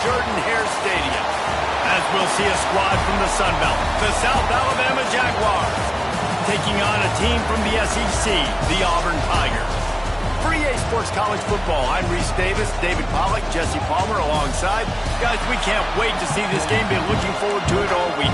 Jordan-Hare Stadium, as we'll see a squad from the Sun Belt, the South Alabama Jaguars, taking on a team from the SEC, the Auburn Tigers. For EA Sports College Football, I'm Reese Davis, David Pollack, Jesse Palmer alongside. Guys, we can't wait to see this game. Been looking forward to it all week.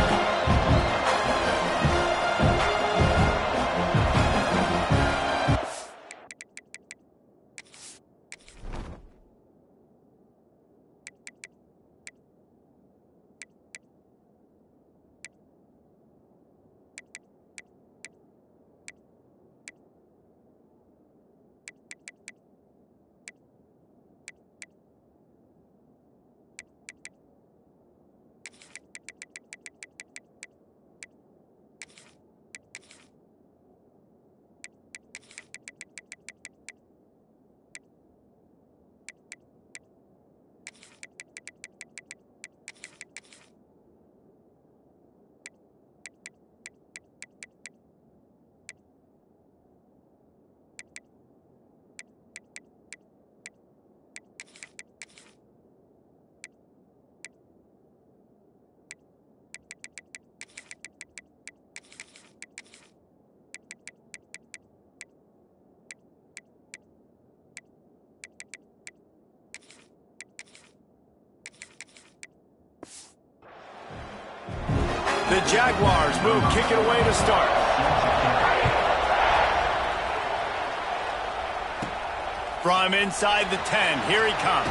The Jaguars will kick it away to start. From inside the 10, here he comes.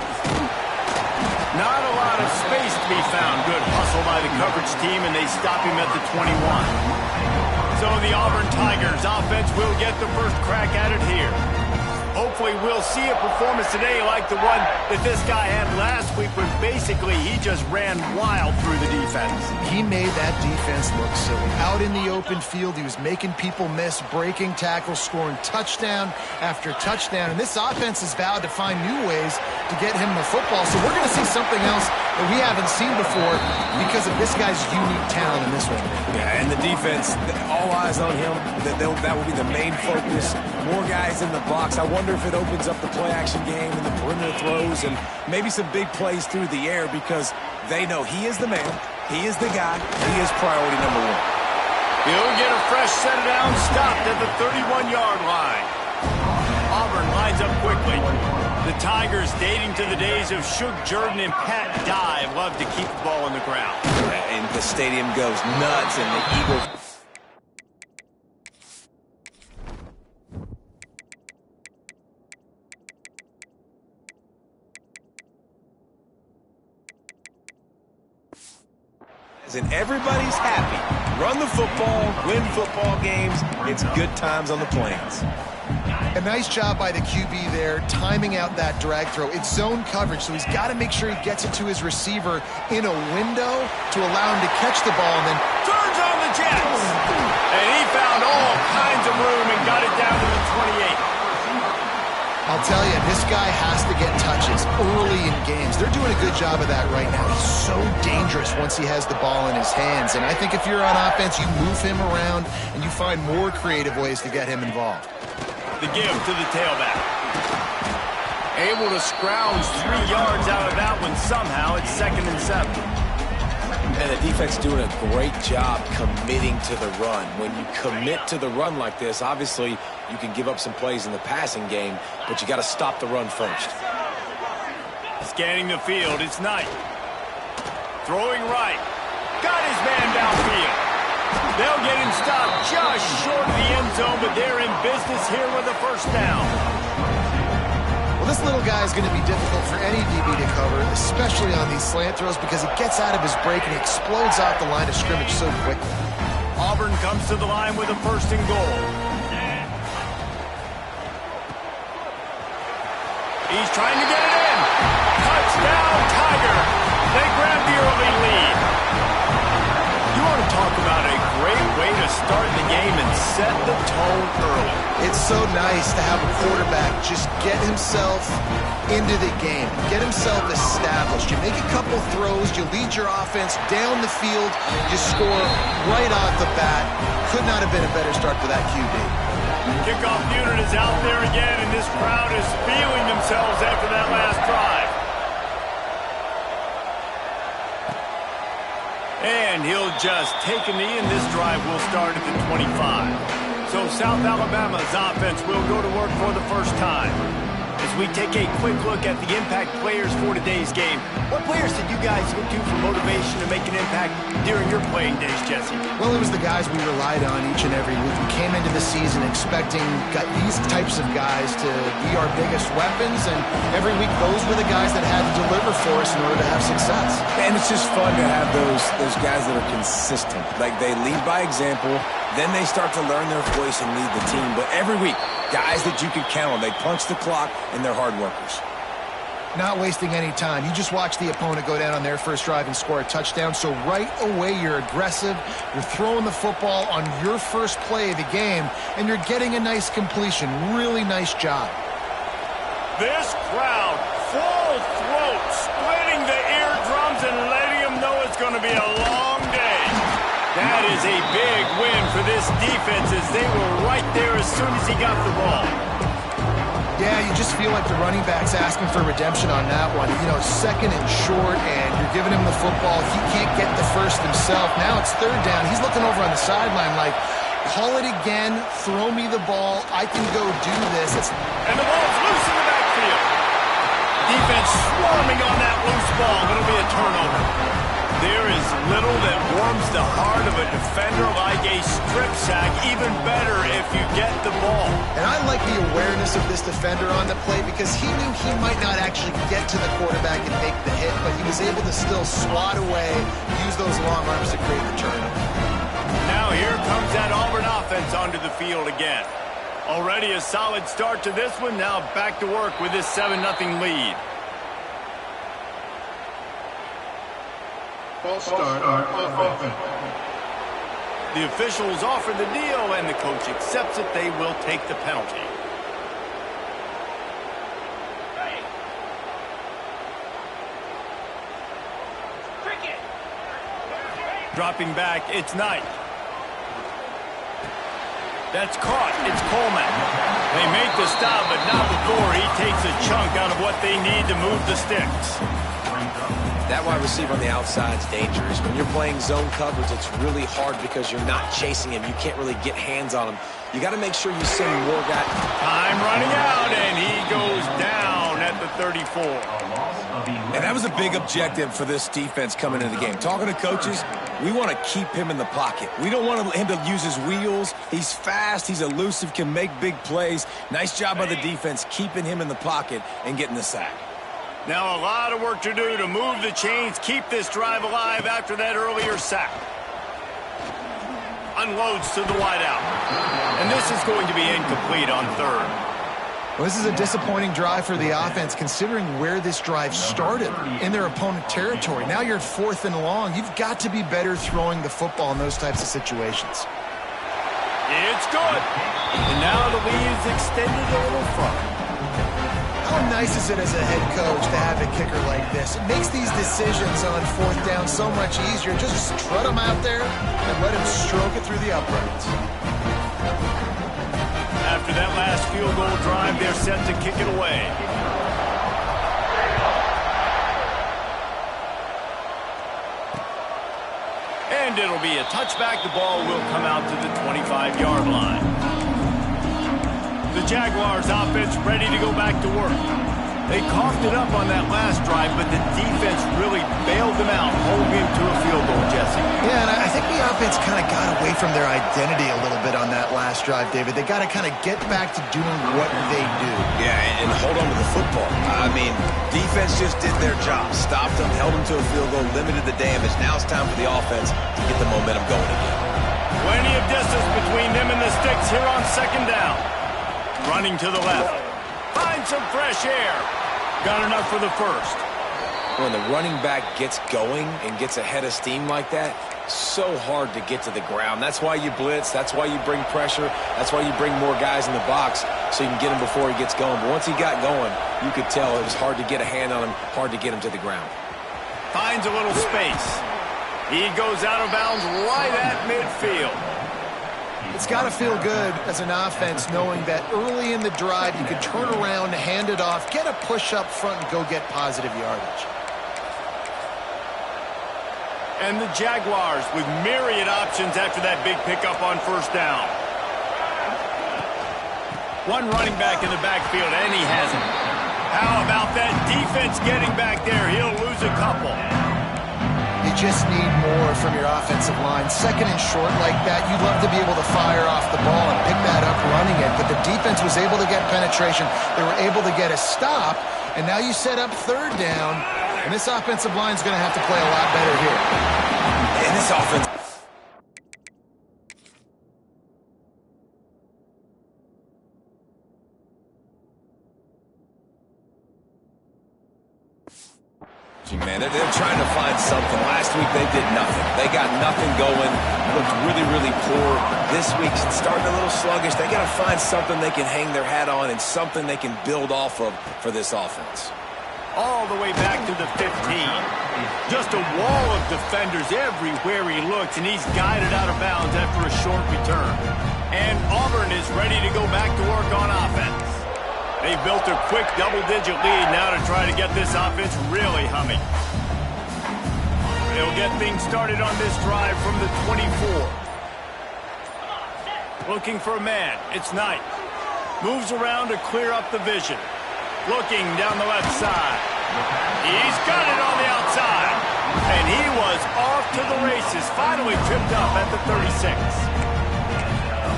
Not a lot of space to be found. Good hustle by the coverage team, and they stop him at the 21. So the Auburn Tigers offense will get the first crack at it here. Hopefully we'll see a performance today like the one that this guy had last week when basically he just ran wild through the defense. He made that defense look silly. Out in the open field, he was making people miss, breaking tackles, scoring touchdown after touchdown. And this offense has vowed to find new ways to get him the football. So we're going to see something else that we haven't seen before because of this guy's unique talent in this one. Yeah, and the defense, all eyes on him. That will be the main focus. More guys in the box. I wonder if it opens up the play-action game and the perimeter throws and maybe some big plays through the air because they know he is the man, he is the guy, he is priority number one. He'll get a fresh set down, stopped at the 31-yard line. Auburn lines up quickly. The Tigers, dating to the days of Shug Jordan and Pat Dye, love to keep the ball on the ground. And the stadium goes nuts, and the Eagles... And everybody's happy. Run the football, win football games. It's good times on the Plains. A nice job by the QB there, timing out that drag throw. It's zone coverage, so he's got to make sure he gets it to his receiver in a window to allow him to catch the ball and then turns on the Jets. And he found all kinds of room and got it down to the 28. I'll tell you, this guy has to get touches early in games. They're doing a good job of that right now. He's so dangerous once he has the ball in his hands. And I think if you're on offense, you move him around and you find more creative ways to get him involved. The give to the tailback. Able to scrounge 3 yards out of that one somehow. It's 2nd and 7. And the defense doing a great job committing to the run. When you commit to the run like this, obviously you can give up some plays in the passing game, but you got to stop the run first. Scanning the field, it's Knight. Throwing right. Got his man downfield. They'll get him stopped just short of the end zone, but they're in business here with a first down. Well, this little guy is going to be difficult for any DB to cover, especially on these slant throws because he gets out of his break and he explodes off the line of scrimmage so quickly. Auburn comes to the line with a 1st and goal. He's trying to get it in. Touchdown, Tiger. They grab the early lead. You want to talk about a great way to start the game and set the tone early. It's so nice to have a quarterback just get himself into the game, get himself established. You make a couple throws, you lead your offense down the field, you score right off the bat. Could not have been a better start for that QB. Kickoff unit is out there again, and this crowd is feeling themselves after that last drive. And he'll just take a knee, and this drive will start at the 25. So South Alabama's offense will go to work for the first time. As we take a quick look at the impact players for today's game, what players did you guys look to for motivation to make an impact during your playing days, Jesse? Well, it was the guys we relied on each and every week. We came into the season expecting these types of guys to be our biggest weapons, and every week those were the guys that had to deliver for us in order to have success. And it's just fun to have those guys that are consistent. Like, they lead by example, then they start to learn their voice and lead the team. But every week, guys that you can count on. They punch the clock, and they're hard workers. Not wasting any time. You just watch the opponent go down on their first drive and score a touchdown. So right away, you're aggressive. You're throwing the football on your first play of the game, and you're getting a nice completion. Really nice job. This crowd, full throat, splitting the eardrums and letting them know it's going to be a long day. That is a big win for this defense, as they were right there as soon as he got the ball. Yeah, you just feel like the running back's asking for redemption on that one. You know, second and short, and you're giving him the football. He can't get the first himself. Now it's third down. He's looking over on the sideline like, call it again, throw me the ball, I can go do this. And the ball's loose in the backfield. Defense swarming on that loose ball. It'll be a turnover. There is little that warms the heart of a defender like a strip sack. Even better if you get the ball. And I like the awareness of this defender on the play, because he knew he might not actually get to the quarterback and make the hit, but he was able to still swat away, use those long arms to create the turnover. Now here comes that Auburn offense onto the field again. Already a solid start to this one. Now back to work with this 7-0 lead. False start on offense. The officials offer the deal, and the coach accepts it. They will take the penalty. Dropping back, it's Knight. That's caught. It's Coleman. They make the stop, but not before he takes a chunk out of what they need to move the sticks. That wide receiver on the outside is dangerous. When you're playing zone coverage, it's really hard because you're not chasing him. You can't really get hands on him. You got to make sure you send more guys. Time running out, and he goes down at the 34. And that was a big objective for this defense coming into the game. Talking to coaches, we want to keep him in the pocket. We don't want him to use his wheels. He's fast. He's elusive, can make big plays. Nice job by the defense keeping him in the pocket and getting the sack. Now a lot of work to do to move the chains, keep this drive alive after that earlier sack. Unloads to the wideout. And this is going to be incomplete on third. Well, this is a disappointing drive for the offense, considering where this drive started, in their opponent territory. Now you're at 4th and long. You've got to be better throwing the football in those types of situations. It's good. And now the lead is extended a little further. How nice is it as a head coach to have a kicker like this? It makes these decisions on 4th down so much easier. Just strut him out there and let him stroke it through the uprights. After that last field goal drive, they're set to kick it away. And it'll be a touchback. The ball will come out to the 25-yard line. The Jaguars offense ready to go back to work. They coughed it up on that last drive, but the defense really bailed them out, holding him to a field goal, Jesse. Yeah, and I think the offense kind of got away from their identity a little bit on that last drive, David. They got to kind of get back to doing what they do. Yeah, and hold on to the football. I mean, defense just did their job. Stopped them, held them to a field goal, limited the damage. Now it's time for the offense to get the momentum going again. Plenty of distance between them and the sticks here on 2nd down. Running to the left. Find some fresh air. Got enough for the first. When the running back gets going and gets ahead of steam like that, so hard to get to the ground. That's why you blitz. That's why you bring pressure. That's why you bring more guys in the box so you can get him before he gets going. But once he got going, you could tell it was hard to get a hand on him, hard to get him to the ground. Finds a little space. He goes out of bounds right at midfield. It's got to feel good as an offense knowing that early in the drive you could turn around, hand it off, get a push up front, and go get positive yardage. And the Jaguars with myriad options after that big pickup on first down. One running back in the backfield, and he has it. How about that defense getting back there? He'll lose a couple. You just need more from your offensive line. Second and short like that, you'd love to be able to fire off the ball and pick that up running it. But the defense was able to get penetration. They were able to get a stop. And now you set up third down. And this offensive line is going to have to play a lot better here. And this offense... Man, they're trying to find something. Last week they did nothing. They got nothing going. Looked really, really poor. This week's starting a little sluggish. They got to find something they can hang their hat on and something they can build off of for this offense. All the way back to the 15. Just a wall of defenders everywhere he looks, and he's guided out of bounds after a short return. And Auburn is ready to go back to work on offense. They've built a quick double-digit lead now to try to get this offense really humming. They'll get things started on this drive from the 24. Looking for a man. It's Knight. Moves around to clear up the vision. Looking down the left side. He's got it on the outside. And he was off to the races. Finally tripped up at the 36.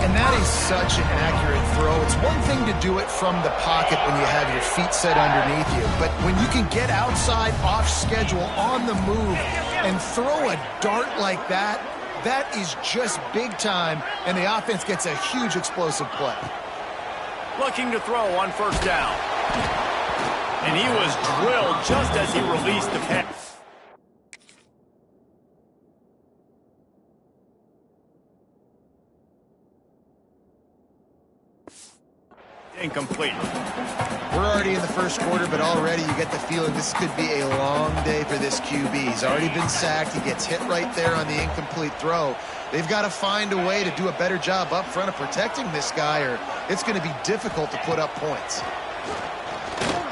And that is such an accurate throw. It's one thing to do it from the pocket when you have your feet set underneath you, but when you can get outside, off schedule, on the move, and throw a dart like that, that is just big time, and the offense gets a huge explosive play. Looking to throw on first down. And he was drilled just as he released the pass. Incomplete. We're already in the first quarter, but already you get the feeling this could be a long day for this QB. He's already been sacked. He gets hit right there on the incomplete throw. They've got to find a way to do a better job up front of protecting this guy, or it's going to be difficult to put up points.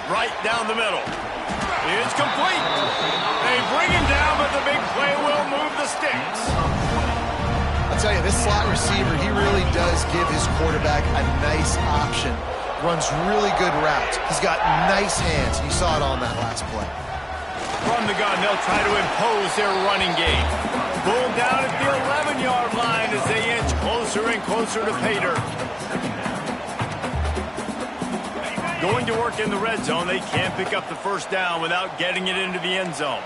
Right down the middle. It's complete. They bring him down, but the big play will move the sticks. I'll tell you, this slot receiver, he really does give his quarterback a nice option. Runs really good routes. He's got nice hands. You saw it on that last play. From the gun, they'll try to impose their running game. Pulled down at the 11-yard line as they inch closer and closer to pay dirt. Going to work in the red zone. They can't pick up the first down without getting it into the end zone.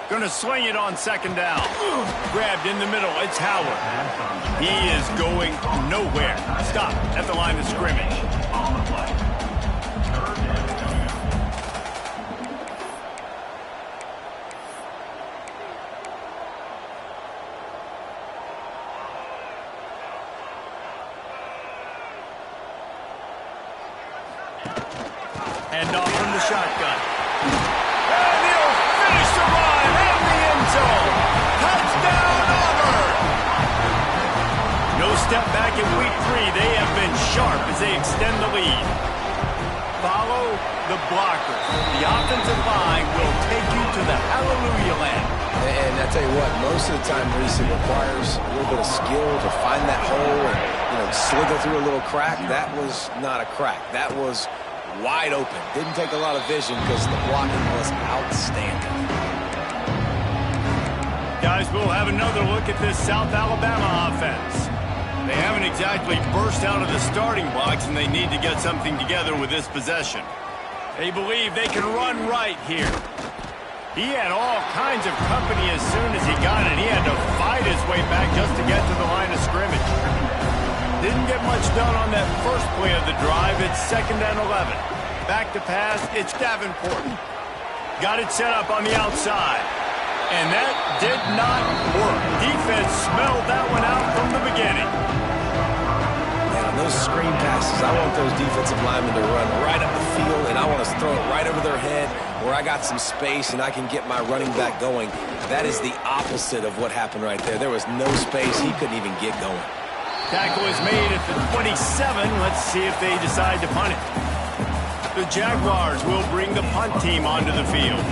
Going to sling it on second down. Grabbed in the middle. It's Howard. He is going nowhere. Stop at the line of scrimmage. Hand off from the shotgun. And he'll finish the run in the end zone. Touchdown, Auburn! No step back in week 3. They have been sharp as they extend the lead. Follow the blockers. The offensive line will take you to the hallelujah land. And I tell you what, most of the time, Reese, it requires a little bit of skill to find that hole and, slither through a little crack. That was not a crack. That was wide open. Didn't take a lot of vision because the blocking was outstanding. Guys, we'll have another look at this South Alabama offense. They haven't exactly burst out of the starting blocks, and they need to get something together with this possession. They believe they can run right here. He had all kinds of company as soon as he got it. He had to fight his way back just to get to the line of scrimmage. Didn't get much done on that first play of the drive. It's 2nd and 11. Back to pass. It's Davenport. Got it set up on the outside. And that did not work. Defense smelled that one out from the beginning. Yeah, on those screen passes, I want those defensive linemen to run right up the field, and I want to throw it right over their head where I got some space and I can get my running back going. That is the opposite of what happened right there. There was no space. He couldn't even get going. Tackle is made at the 27. Let's see if they decide to punt it. The Jaguars will bring the punt team onto the field.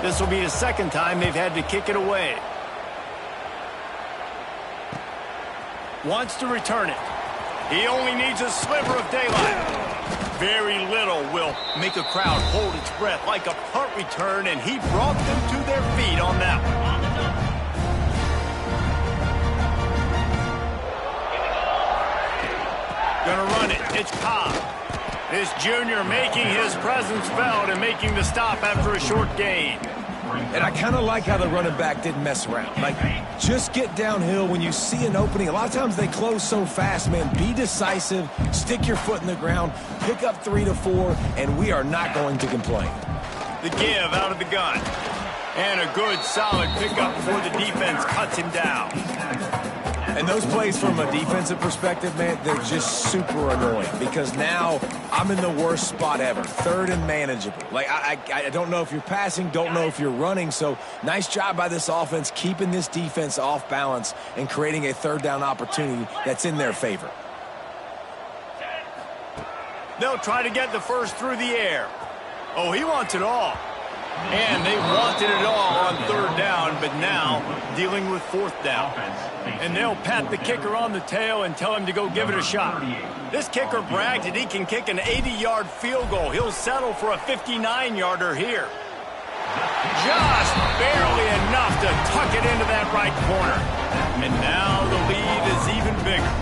This will be the second time they've had to kick it away. Wants to return it. He only needs a sliver of daylight. Very little will make a crowd hold its breath like a punt return, and he brought them to their feet on that one. Gonna run it. It's Cobb. This junior making his presence felt and making the stop after a short gain. And I kind of like how the running back didn't mess around. Like, just get downhill when you see an opening. A lot of times they close so fast, man. Be decisive, stick your foot in the ground, pick up 3 to 4, and we are not going to complain. The give out of the gun. And a good, solid pickup before the defense cuts him down. And those plays from a defensive perspective, man, they're just super annoying because now I'm in the worst spot ever. Third and manageable. Like, I don't know if you're passing, don't know if you're running. So nice job by this offense keeping this defense off balance and creating a third down opportunity that's in their favor. They'll try to get the first through the air. Oh, he wants it all. And they wanted it all on third down, but now dealing with fourth down. And they'll pat the kicker on the tail and tell him to go give it a shot. This kicker bragged that he can kick an 80-yard field goal. He'll settle for a 59-yarder here. Just barely enough to tuck it into that right corner. And now the lead is even bigger.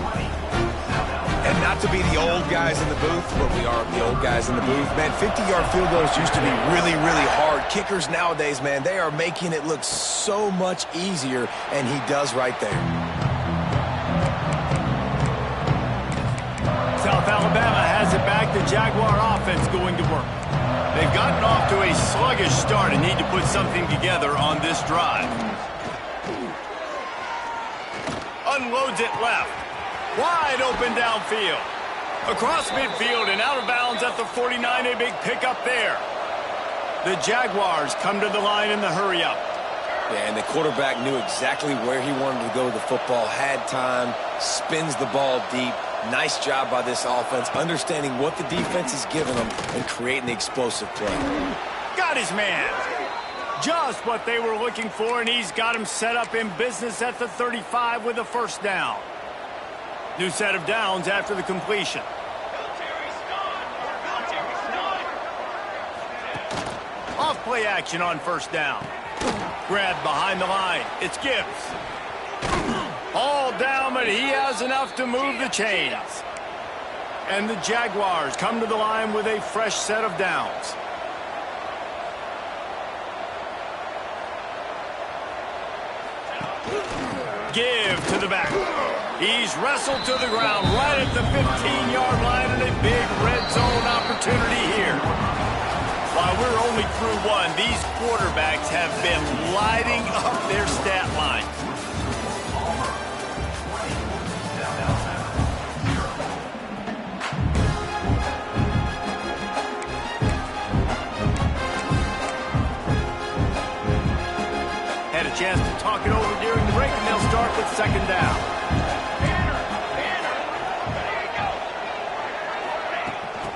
And not to be the old guys in the booth, but we are the old guys in the booth. Man, 50-yard field goals used to be really, really hard. Kickers nowadays, man, they are making it look so much easier, and he does right there. South Alabama has it back. The Jaguar offense going to work. They've gotten off to a sluggish start and need to put something together on this drive. Unloads it left. Wide open downfield. Across midfield and out of bounds at the 49. A big pickup there. The Jaguars come to the line in the hurry-up. Yeah, and the quarterback knew exactly where he wanted to go with the football, had time, spins the ball deep. Nice job by this offense, understanding what the defense is giving them and creating the explosive play. Got his man. Just what they were looking for, and he's got him set up in business at the 35 with a first down. New set of downs after the completion. Off play action on first down. Grabbed behind the line. It's Gibbs. All down, but he has enough to move the chains. And the Jaguars come to the line with a fresh set of downs. Give to the back. He's wrestled to the ground right at the 15-yard line and a big red zone opportunity here. While we're only through one, these quarterbacks have been lighting up their stat line. Had a chance to talk it over during the break, and they'll start with second down.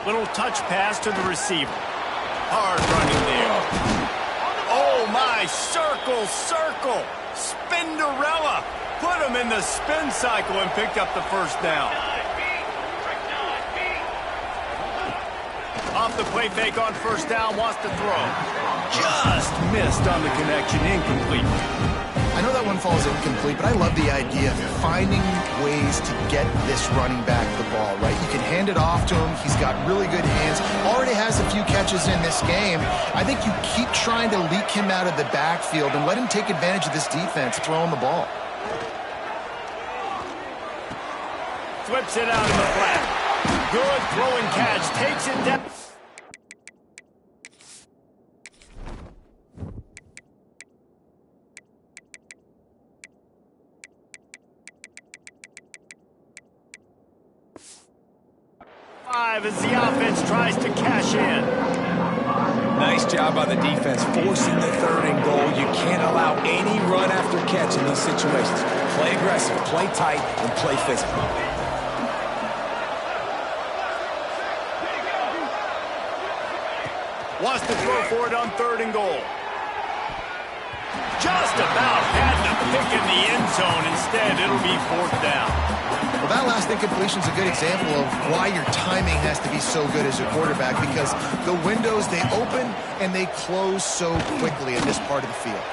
Little touch pass to the receiver. Hard running there. Oh, my. Circle, circle. Spinderella. Put him in the spin cycle and picked up the first down. Off the play fake on first down, wants to throw. Just missed on the connection, incomplete. I know that one falls incomplete, but I love the idea of finding ways to get this running back the ball, right? You can hand it off to him. He's got really good hands. Already has a few catches in this game. I think you keep trying to leak him out of the backfield and let him take advantage of this defense throwing the ball. Flips it out in the flat. Good throwing catch. Takes it down. As the offense tries to cash in. Nice job by the defense forcing the third and goal. You can't allow any run after catch in these situations. Play aggressive, play tight, and play physical. Wants to throw for it on 3rd and goal. Just about had the pick in the end zone. Instead, it'll be 4th down. Well, that last incompletion is a good example of why your timing has to be so good as a quarterback, because the windows, they open and they close so quickly in this part of the field.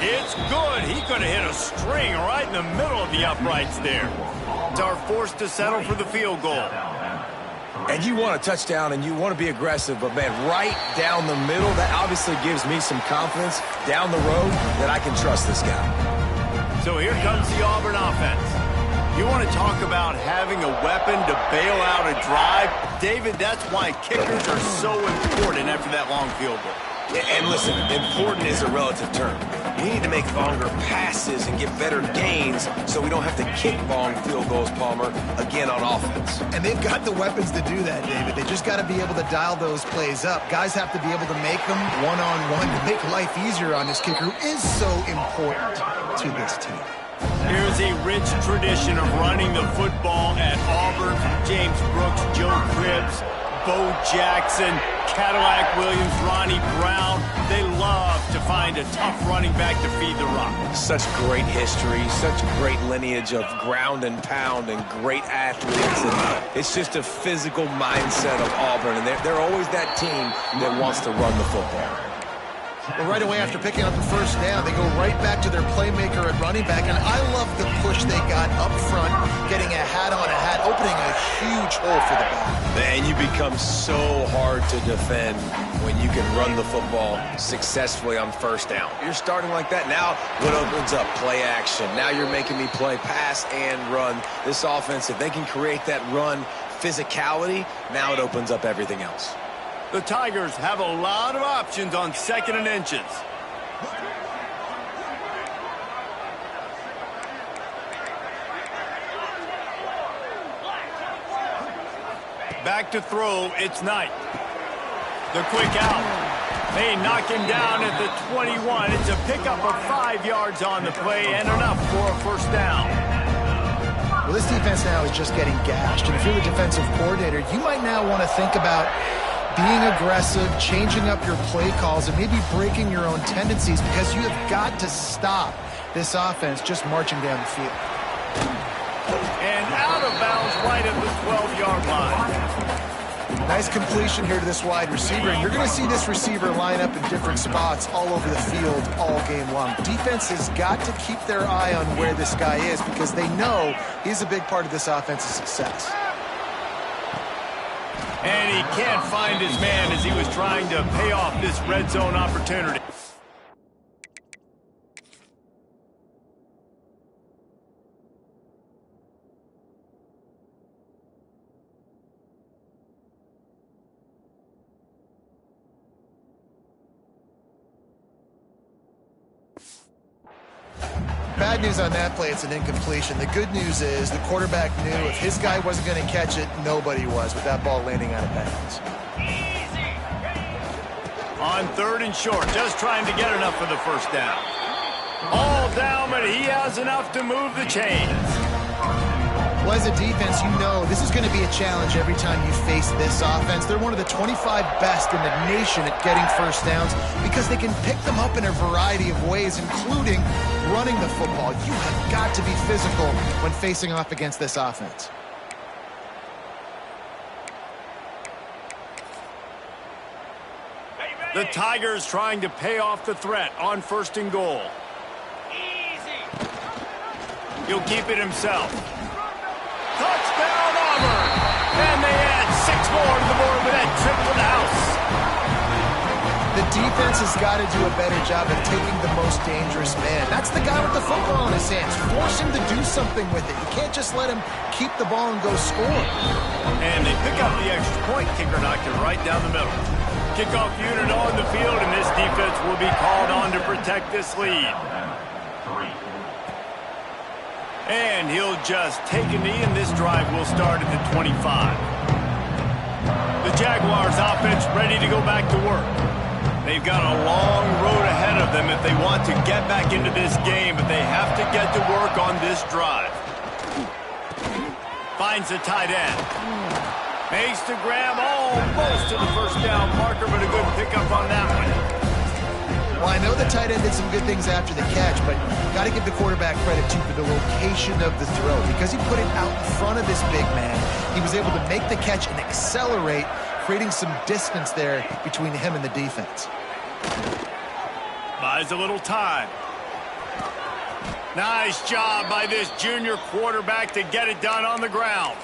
It's good. He could have hit a string right in the middle of the uprights there. Are forced to settle for the field goal. And you want a touchdown and you want to be aggressive, but man, right down the middle, that obviously gives me some confidence down the road that I can trust this guy. So here comes the Auburn offense. You want to talk about having a weapon to bail out a drive? David, that's why kickers are so important after that long field goal. And listen, important is a relative term. We need to make longer passes and get better gains so we don't have to kick long field goals, Palmer, again on offense. And they've got the weapons to do that, David. They just got to be able to dial those plays up. Guys have to be able to make them one-on-one to make life easier on this kicker, who is so important to this team. Here's a rich tradition of running the football at Auburn from James Brooks, Joe Cribbs, Bo Jackson, Cadillac Williams, Ronnie Brown. They love to find a tough running back to feed the rock. Such great history, such great lineage of ground and pound and great athletes. And it's just a physical mindset of Auburn, and they're always that team that wants to run the football. Well, right away after picking up the 1st down, they go right back to their playmaker at running back. And I love the push they got up front, getting a hat on a hat, opening a huge hole for the back. And you become so hard to defend when you can run the football successfully on 1st down. You're starting like that. Now what opens up? Play action. Now you're making me play pass and run. This offense, if they can create that run physicality, now it opens up everything else. The Tigers have a lot of options on 2nd and inches. Back to throw, it's Knight. The quick out. They knock him down at the 21. It's a pickup of 5 yards on the play and enough for a 1st down. Well, this defense now is just getting gashed. And if you're the defensive coordinator, you might now want to think about being aggressive, changing up your play calls, and maybe breaking your own tendencies, because you have got to stop this offense just marching down the field. And out of bounds right at the 12-yard line. Nice completion here to this wide receiver, and you're going to see this receiver line up in different spots all over the field all game long. Defense has got to keep their eye on where this guy is, because they know he's a big part of this offense's success. And he can't find his man as he was trying to pay off this red zone opportunity. Bad news on that play, it's an incompletion. The good news is the quarterback knew if his guy wasn't going to catch it, nobody was, with that ball landing out of bounds. On 3rd and short, just trying to get enough for the 1st down. All down, but he has enough to move the chains. Well, as a defense, you know this is going to be a challenge every time you face this offense. They're one of the 25 best in the nation at getting 1st downs because they can pick them up in a variety of ways, including running the football. You have got to be physical when facing off against this offense. The Tigers trying to pay off the threat on 1st and goal. He'll keep it himself. Touchdown, Auburn! And they add 6 more to the board with that trip to the house. The defense has got to do a better job of taking the most dangerous man. That's the guy with the football in his hands. Force him to do something with it. You can't just let him keep the ball and go score. And they pick up the extra point. Kicker knocked it right down the middle. Kickoff unit on the field, and this defense will be called on to protect this lead. And he'll just take a knee, and this drive will start at the 25. The Jaguars offense ready to go back to work. They've got a long road ahead of them if they want to get back into this game, but they have to get to work on this drive. Finds the tight end. Makes the grab almost to the first down marker, but a good pickup on that one. Well, I know the tight end did some good things after the catch, but got to give the quarterback credit, too, for the location of the throw. Because he put it out in front of this big man, he was able to make the catch and accelerate, creating some distance there between him and the defense. Buys a little time. Nice job by this junior quarterback to get it done on the ground.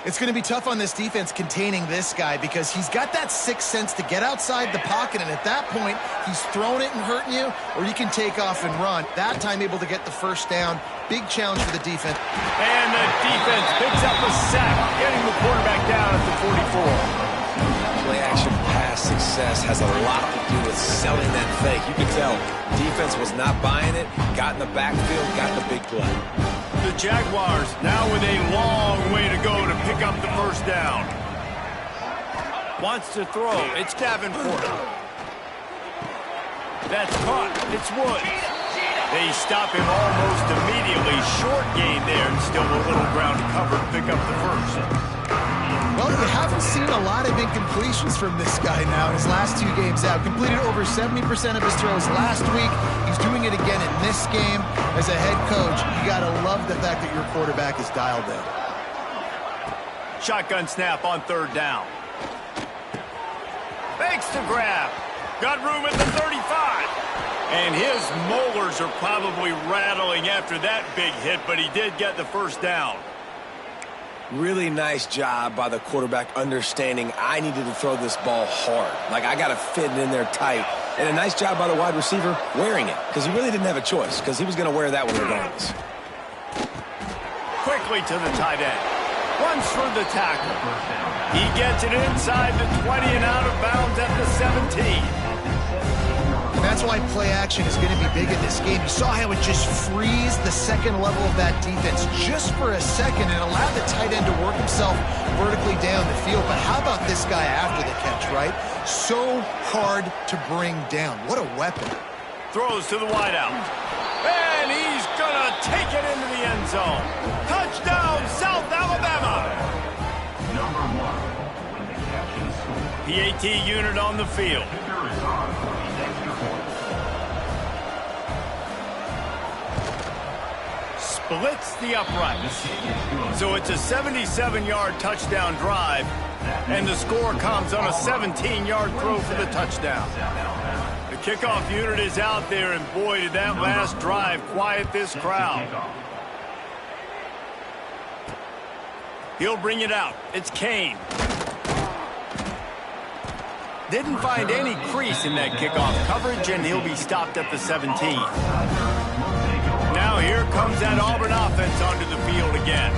It's going to be tough on this defense containing this guy because he's got that sixth sense to get outside the pocket, and at that point, he's throwing it and hurting you, or you can take off and run. That time able to get the first down. Big challenge for the defense. And the defense picks up a sack, getting the quarterback down at the 44. Play-action pass success has a lot to do with selling that fake. You can tell defense was not buying it, got in the backfield, got the big play. The Jaguars now with a long way to go to pick up the first down. Wants to throw. It's Davenport. That's caught. It's Woods. They stop him almost immediately. Short gain there, and still a little ground covered to pick up the first. Well, you haven't seen a lot of incompletions from this guy now in his last 2 games out. Completed over 70% of his throws last week. He's doing it again in this game. As a head coach, you got to love the fact that your quarterback is dialed in. Shotgun snap on third down. Fakes the grab. Got room at the 35. And his molars are probably rattling after that big hit, but he did get the first down. Really nice job by the quarterback understanding I needed to throw this ball hard. Like, I got to fit it in there tight. And a nice job by the wide receiver wearing it, because he really didn't have a choice, because he was going to wear that one regardless. Quickly to the tight end. Runs for the tackle. He gets it inside the 20 and out of bounds at the 17. And that's why play action is going to be big in this game. You saw how it just frees the second level of that defense just for a second and allowed the tight end to work himself vertically down the field. But how about this guy after the catch, right? So hard to bring down. What a weapon. Throws to the wideout. And he's going to take it into the end zone. Touchdown, South Alabama. PAT unit on the field. Splits the uprights. So it's a 77-yard touchdown drive, and the score comes on a 17-yard throw for the touchdown. The kickoff unit is out there, and boy, did that last drive quiet this crowd. He'll bring it out. It's Kane. Didn't find any crease in that kickoff coverage, and he'll be stopped at the 17. Now here comes that Auburn offense onto the field again.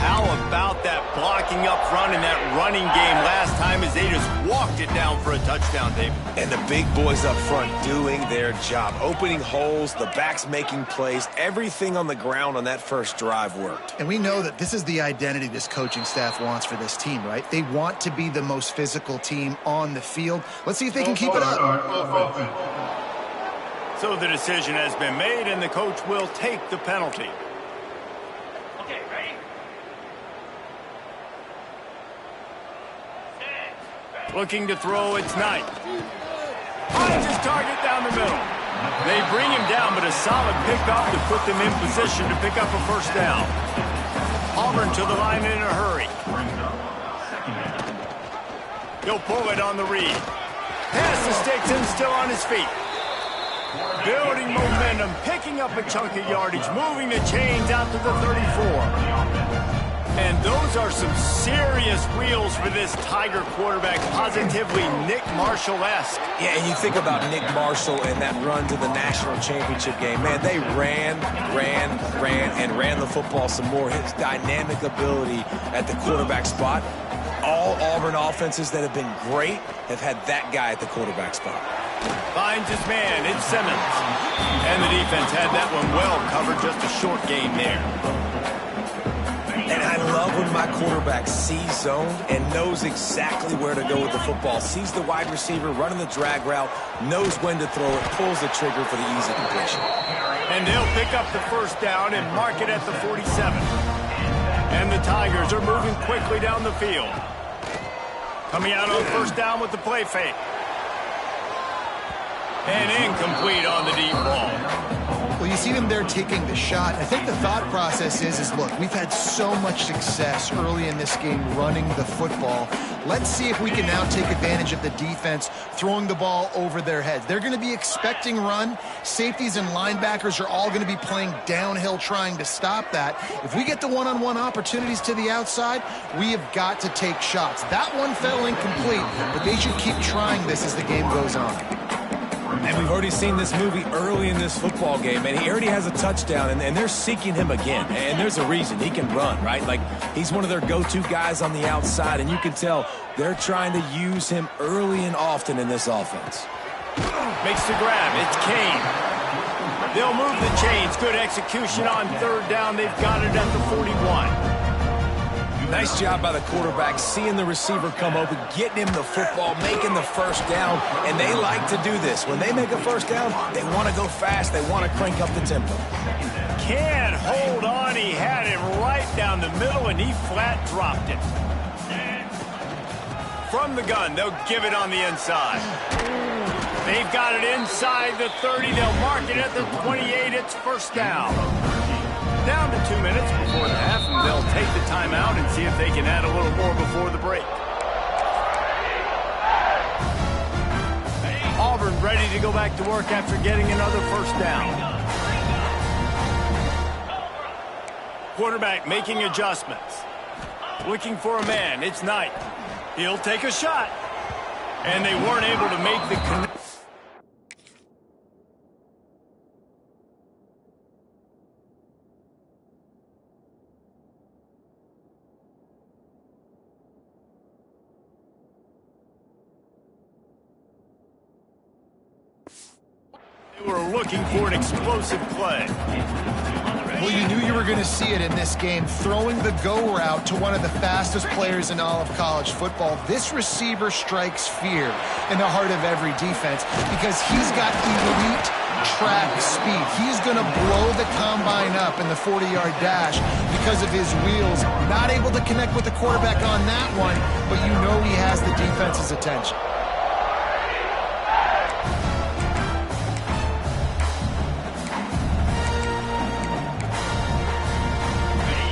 How about that blocking up front and that running game last time as they just walked it down for a touchdown, David? And the big boys up front doing their job. Opening holes, the backs making plays. Everything on the ground on that first drive worked. And we know that this is the identity this coaching staff wants for this team, right? They want to be the most physical team on the field. Let's see if they can keep it up. So the decision has been made, and the coach will take the penalty. Okay, ready? Looking to throw, it's Knight. Finds his target down the middle. They bring him down, but a solid pickup to put them in position to pick up a first down. Auburn to the line in a hurry. He'll pull it on the read. Pass the sticks and still on his feet. Building momentum, picking up a chunk of yardage, moving the chains out to the 34. And those are some serious wheels for this Tiger quarterback, positively Nick Marshall-esque. Yeah, and you think about Nick Marshall and that run to the national championship game. Man, they ran the football some more. His dynamic ability at the quarterback spot. All Auburn offenses that have been great have had that guy at the quarterback spot. Finds his man, it's Simmons. And the defense had that one well covered, just a short gain there. And I love when my quarterback sees zone and knows exactly where to go with the football. Sees the wide receiver running the drag route, knows when to throw it, pulls the trigger for the easy completion. And they'll pick up the first down and mark it at the 47. And the Tigers are moving quickly down the field. Coming out on first down with the play fake. And incomplete on the deep ball. Well, you see them there taking the shot. I think the thought process is look, we've had so much success early in this game running the football. Let's see if we can now take advantage of the defense throwing the ball over their heads. They're going to be expecting run. Safeties and linebackers are all going to be playing downhill trying to stop that. If we get the one-on-one opportunities to the outside, we have got to take shots. That one fell incomplete, but they should keep trying this as the game goes on. And we've already seen this movie early in this football game, and he already has a touchdown, and they're seeking him again. And there's a reason. He can run, right? Like, he's one of their go-to guys on the outside, and you can tell they're trying to use him early and often in this offense. Makes the grab. It's Kane. They'll move the chains. Good execution on third down. They've got it at the 41. Nice job by the quarterback, seeing the receiver come open, getting him the football, making the first down, and they like to do this. When they make a first down, they want to go fast. They want to crank up the tempo. Can't hold on. He had him right down the middle, and he flat dropped it. From the gun, they'll give it on the inside. They've got it inside the 30. They'll mark it at the 28. It's first down. Down to 2 minutes before the half, and they'll take the timeout and see if they can add a little more before the break. Auburn ready to go back to work after getting another first down. Quarterback making adjustments. Looking for a man. It's Knight. He'll take a shot. And they weren't able to make the connection. We're looking for an explosive play. Well, you knew you were going to see it in this game, throwing the go route to one of the fastest players in all of college football. This receiver strikes fear in the heart of every defense because he's got elite track speed. He's going to blow the combine up in the 40-yard dash because of his wheels. Not able to connect with the quarterback on that one, but you know he has the defense's attention.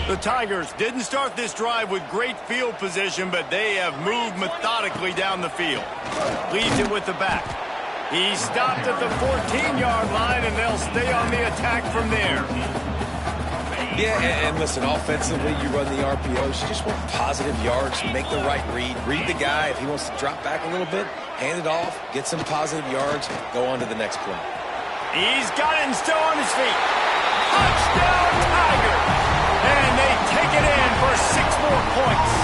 The Tigers didn't start this drive with great field position, but they have moved methodically down the field. Leads it with the back. He stopped at the 14-yard line, and they'll stay on the attack from there. Yeah, and listen, offensively, you run the RPOs. You just want positive yards, make the right read the guy. If he wants to drop back a little bit, hand it off, get some positive yards, go on to the next play. He's got it and still on his feet. Touchdown, Tigers! And they take it in for 6 more points.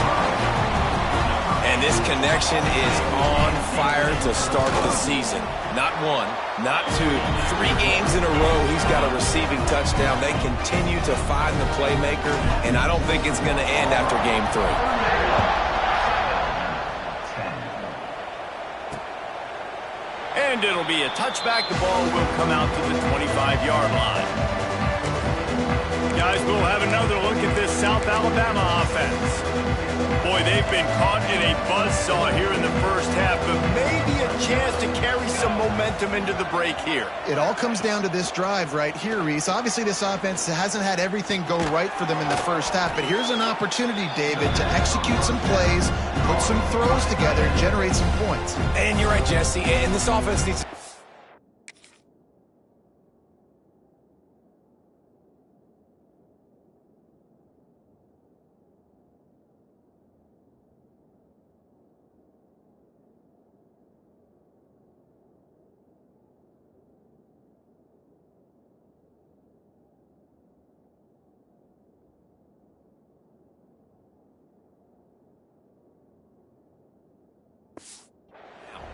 And this connection is on fire to start the season. Not 1, not 2, 3 games in a row he's got a receiving touchdown. They continue to find the playmaker, and I don't think it's going to end after game 3. And it'll be a touchback. The ball will come out to the 25-yard line. Guys, we'll have another look at this South Alabama offense. Boy, they've been caught in a buzzsaw here in the first half, but maybe a chance to carry some momentum into the break here. It all comes down to this drive right here, Reese. Obviously, this offense hasn't had everything go right for them in the first half, but here's an opportunity, David, to execute some plays, put some throws together, and generate some points. And you're right, Jesse, and this offense needs to...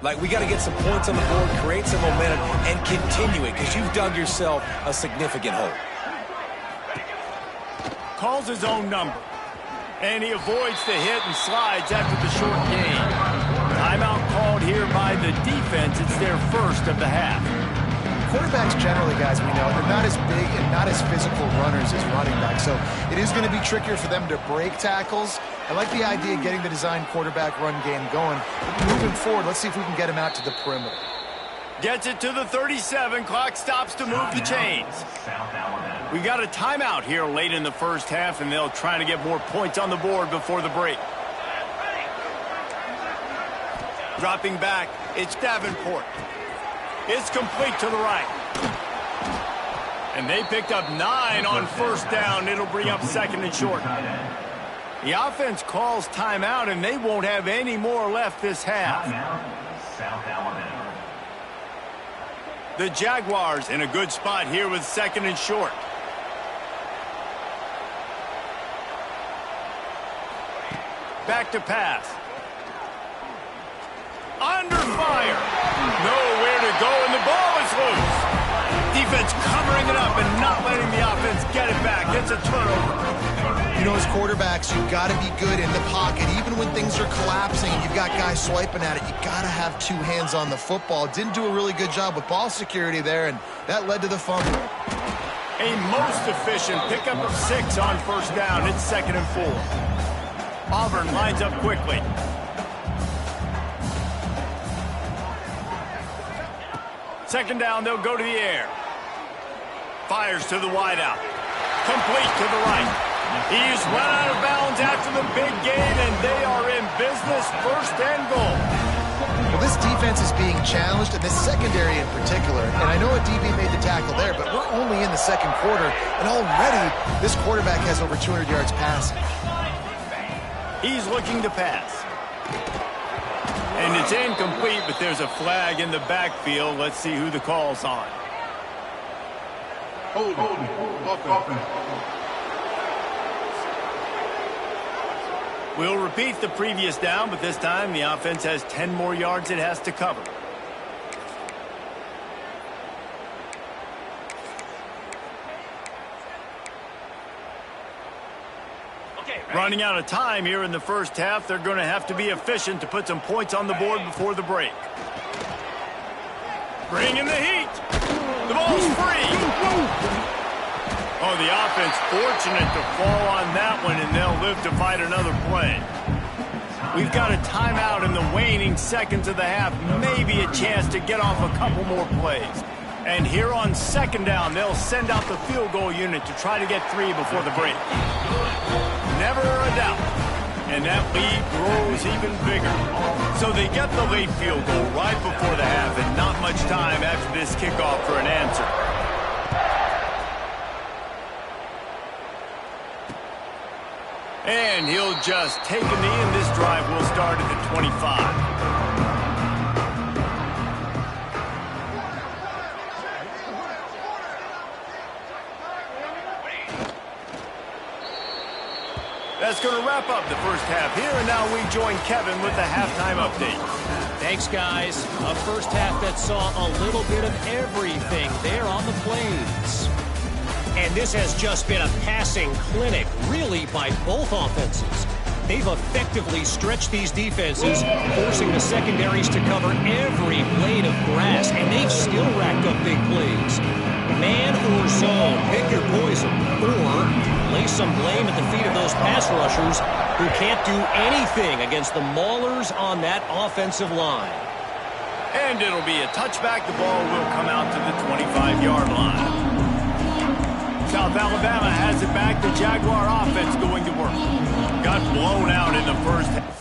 Like, we got to get some points on the board, create some momentum, and continue it because you've dug yourself a significant hole. Calls his own number, and he avoids the hit and slides after the short gain. Timeout called here by the defense. It's their first of the half. quarterbacks generally, guys, we know, they're not as big and not as physical runners as running backs, so it is going to be trickier for them to break tackles. I like the idea of getting the design quarterback run game going. But moving forward, let's see if we can get him out to the perimeter. Gets it to the 37. Clock stops to move the chains. We got a timeout here late in the first half, and they'll try to get more points on the board before the break. Dropping back, it's Davenport. It's complete to the right. And they picked up 9 on first down. It'll bring up second and short. The offense calls timeout, and they won't have any more left this half. The Jaguars in a good spot here with second and short. Back to pass. Under fire. Nowhere to go, and the ball is loose. Defense covering it up and not letting the offense get it back. It's a turnover. You know, as quarterbacks, you've got to be good in the pocket. Even when things are collapsing and you've got guys swiping at it, you've got to have 2 hands on the football. Didn't do a really good job with ball security there, and that led to the fumble. A most efficient pickup of 6 on first down. It's second and 4. Auburn lines up quickly. Second down, they'll go to the air. Fires to the wideout. Complete to the right. He's run out of bounds after the big gain, and they are in business, first and goal. Well, this defense is being challenged, and this secondary in particular. And I know a DB made the tackle there, but we're only in the second quarter, and already this quarterback has over 200 yards passing. He's looking to pass. And it's incomplete, but there's a flag in the backfield. Let's see who the call's on. Hold offense. We'll repeat the previous down, but this time the offense has 10 more yards it has to cover. Running out of time here in the first half. They're going to have to be efficient to put some points on the board before the break. Bringing the heat. The ball's free. Oh, the offense fortunate to fall on that one, and they'll live to fight another play. We've got a timeout in the waning seconds of the half. Maybe a chance to get off a couple more plays. And here on second down, they'll send out the field goal unit to try to get 3 before the break. Never a doubt. And that lead grows even bigger. So they get the late field goal right before the half, and not much time after this kickoff for an answer. And he'll just take a knee, and this drive will start at the 25. That's going to wrap up the first half here, and now we join Kevin with the halftime update. Thanks, guys. A first half that saw a little bit of everything there on the plains. And this has just been a passing clinic, really, by both offenses. They've effectively stretched these defenses, forcing the secondaries to cover every blade of grass, and they've still racked up big plays. Man or zone, pick your poison, or lay some blame at the feet of those pass rushers who can't do anything against the maulers on that offensive line. And it'll be a touchback. The ball will come out to the 25-yard line. South Alabama has it back. The Jaguar offense going to work. Got blown out in the first half.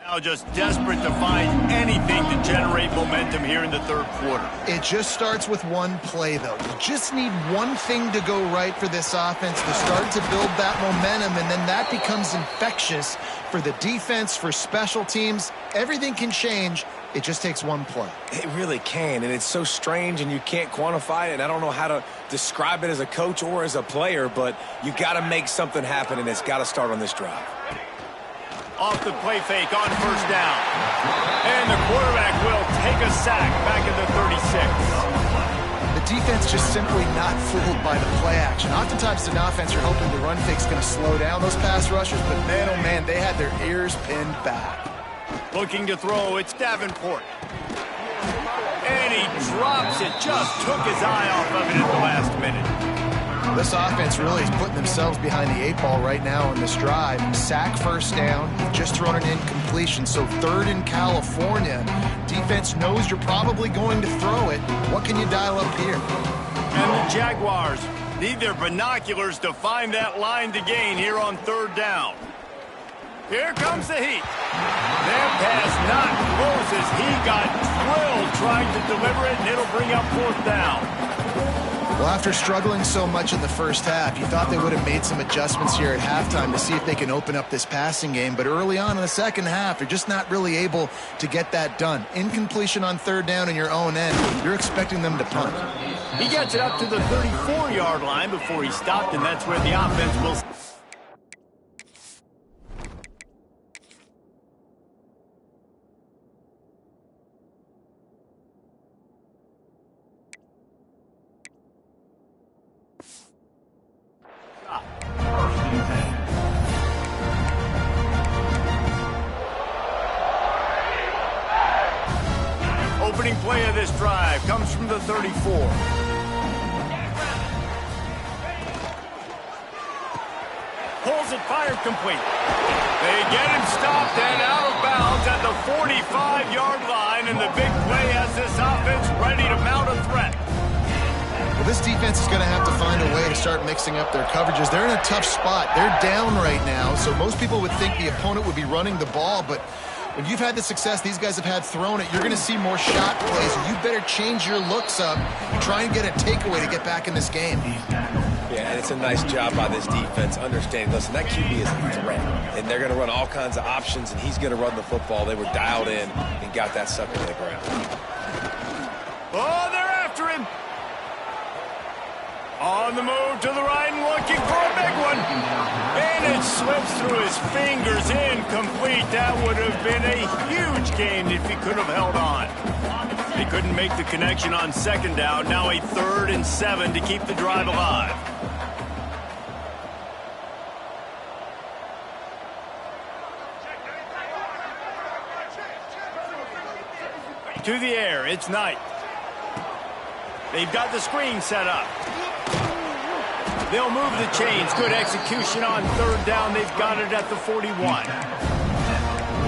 Now just desperate to find anything to generate momentum here in the third quarter. It just starts with one play, though. You just need one thing to go right for this offense to start to build that momentum, and then that becomes infectious for the defense, for special teams. Everything can change. It just takes one play. It really can, and it's so strange, and you can't quantify it, and I don't know how to describe it as a coach or as a player, but you got to make something happen, and it's got to start on this drive. Off the play fake on first down. And the quarterback will take a sack back at the 36. The defense just simply not fooled by the play action. Oftentimes, an offense, you're hoping the run fake's going to slow down those pass rushers, but man, oh man, they had their ears pinned back. Looking to throw, it's Davenport. And he drops it, just took his eye off of it at the last minute. This offense really is putting themselves behind the 8 ball right now on this drive. Sack first down, just thrown an incompletion, so 3rd in California. Defense knows you're probably going to throw it. What can you dial up here? And the Jaguars need their binoculars to find that line to gain here on 3rd down. Here comes the heat. That pass not Moses. He got drilled trying to deliver it, and it'll bring up 4th down. Well, after struggling so much in the first half, you thought they would have made some adjustments here at halftime to see if they can open up this passing game. But early on in the second half, you're just not really able to get that done. Incompletion on 3rd down in your own end. You're expecting them to punt. He gets it up to the 34-yard line before he stopped, and that's where the offense will... Opening play of this drive comes from the 34. Pulls it, fired complete. They get him stopped and out of bounds at the 45-yard line, and the big play has this offense ready to mount a threat. Well, this defense is going to have to find a way to start mixing up their coverages. They're in a tough spot. They're down right now, so most people would think the opponent would be running the ball, but when you've had the success these guys have had throwing it, you're going to see more shot plays. You better change your looks up and try and get a takeaway to get back in this game. Yeah, and it's a nice job by this defense understanding, listen, that QB is a threat, and they're going to run all kinds of options, and he's going to run the football. They were dialed in and got that sucker to the ground. Oh, they're after him. On the move to the right and looking for a big one. And it slips through his fingers, incomplete. That would have been a huge gain if he could have held on. He couldn't make the connection on 2nd down. Now a 3rd and 7 to keep the drive alive. To the air, it's Knight. They've got the screen set up. They'll move the chains. Good execution on 3rd down. They've got it at the 41.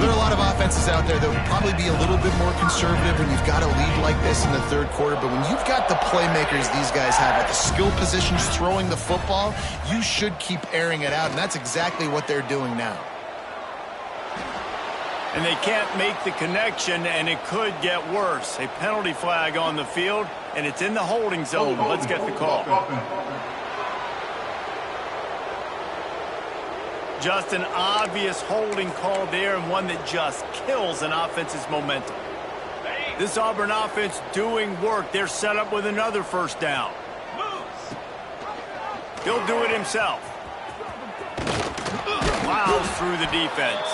There are a lot of offenses out there that would probably be a little bit more conservative when you've got a lead like this in the 3rd quarter. But when you've got the playmakers these guys have at the skill positions throwing the football, you should keep airing it out. And that's exactly what they're doing now. And they can't make the connection, and it could get worse. A penalty flag on the field, and it's in the holding zone. Let's get the call. Just an obvious holding call there, and one that just kills an offense's momentum. This Auburn offense doing work. They're set up with another 1st down. He'll do it himself. Plows through the defense.